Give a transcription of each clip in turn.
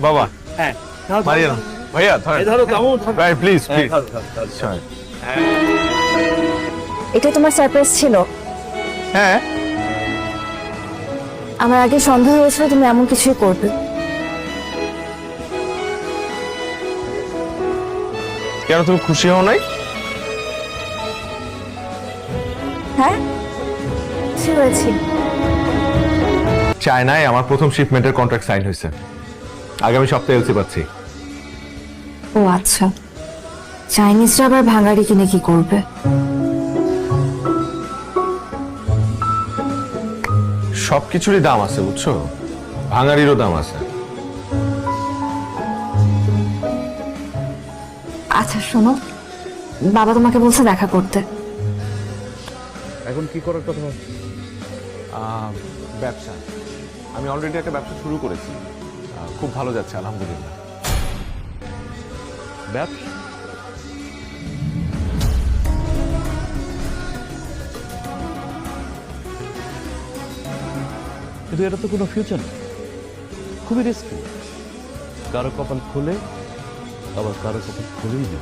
বাবা হ্যাঁ মারিয়া না। ভাইয়া ধরো কেমন ভাই প্লিজ প্লিজ এটা তোমার সারপ্রাইজ ছিল? হ্যাঁ আমার আগে সন্দেহ হয়েছিল তুমি এমন কিছুই করবে। কেন তুমি খুশি হও নাই? হ্যাঁ খুশি হয়েছি। চায়নায় আমার প্রথম শিপমেন্টের কন্ট্রাক্ট সাইন হয়েছে, আগামী সপ্তাহে এলসি পাচ্ছি। ও আচ্ছা, চাইনিজরা আবার ভাঙাড়ি কিনে কি করবে? সবকিছুরই দাম আছে বুঝছো, ভাঙাড়িরও দাম আছে। আচ্ছা শোনো, বাবা তোমাকে বলছে দেখা করতে। এখন কি করার কথা? ব্যবসা, আমি অলরেডি একটা ব্যবসা শুরু করেছি, খুব ভালো যাচ্ছে আলহামদুলিল্লাহ। ব্যবসা? কিন্তু এটা তো কোনো ফিউচার নেই, খুবই রিস্কি। কারো কপাল খুলে আবার কারো কপাল খুলেই না।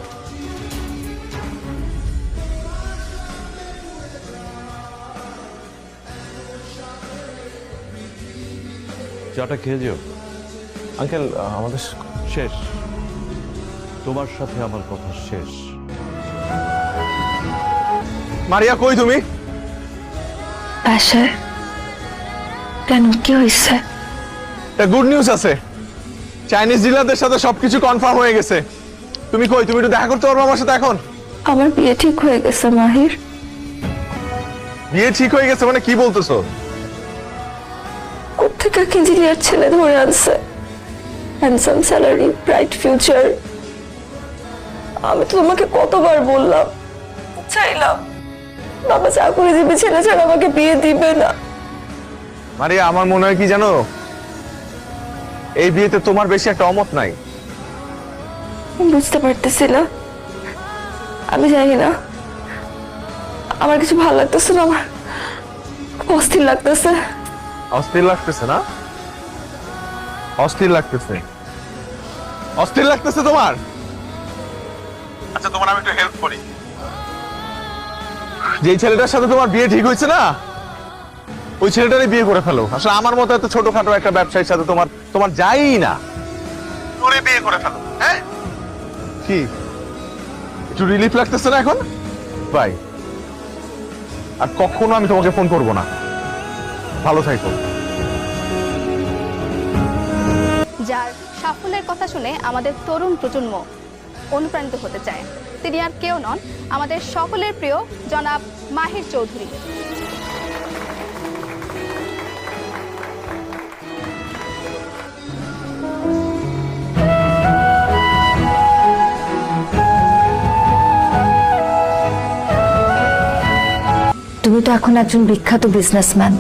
চাটা খেয়ে যেও। আঙ্কেল আমাদের শেষ, তোমার সাথে আমার কথা শেষ। মারিয়া কই তুমি? বাসায়। কেন, কি হয়েছে? গুড নিউজ আছে, চাইনিজ ডিলারদের সাথে সবকিছু কনফার্ম হয়ে গেছে। তুমি কই? তুমি একটু দেখা করতে পারবে আমার সাথে এখন? আমার বিয়ে ঠিক হয়ে গেছে মাহির। বিয়ে ঠিক হয়ে গেছে মানে কি বলতেছো? কোথেকে এক ইঞ্জিনিয়ার ছেলে ধরে আনছে, হ্যান্ডসাম স্যালারি, ব্রাইট ফিউচার। আমি তো তোমাকে কতবার বললাম, চাইলাম, বাবা চাকরিজীবী ছেলে ছাড়া আমাকে বিয়ে দিবে না। মারিয়া আমার মনে হয় কি জানো, এই বিয়েতে তোমার বেশি একটা অমত নাই। বুঝতে পারতেছি না, আমি জানি না, আমার কিছু ভালো লাগতেছে না, আমার অস্থির লাগতেছে। অস্থির লাগতেছে না? অস্থির লাগতেছে, অস্থির লাগতেছে তোমার? আচ্ছা তোমার আমি একটু হেল্প করি। যে ছেলেটার সাথে তোমার বিয়ে ঠিক হয়েছে না, ওই ছেলেটারই বিয়ে করে ফেলো। আসলে আমার মতো এত ছোটখাটো একটা ব্যবসায়ীর সাথে তোমার তোমার যাই না, তোরে বিয়ে করে ফেলো। হ্যাঁ কি একটু রিলিফ লাগতেছে না এখন? বাই, আর কখনো আমি তোমাকে ফোন করবো না। ভালো থাকো। যার সাফল্যের কথা শুনে আমাদের তরুণ প্রজন্ম অনুপ্রাণিত হতে চায়, তিনি আর কেউ নন, আমাদের সকলের প্রিয় জনাব মাহির চৌধুরী। তুমি তো এখন একজন বিখ্যাত বিজনেসম্যান,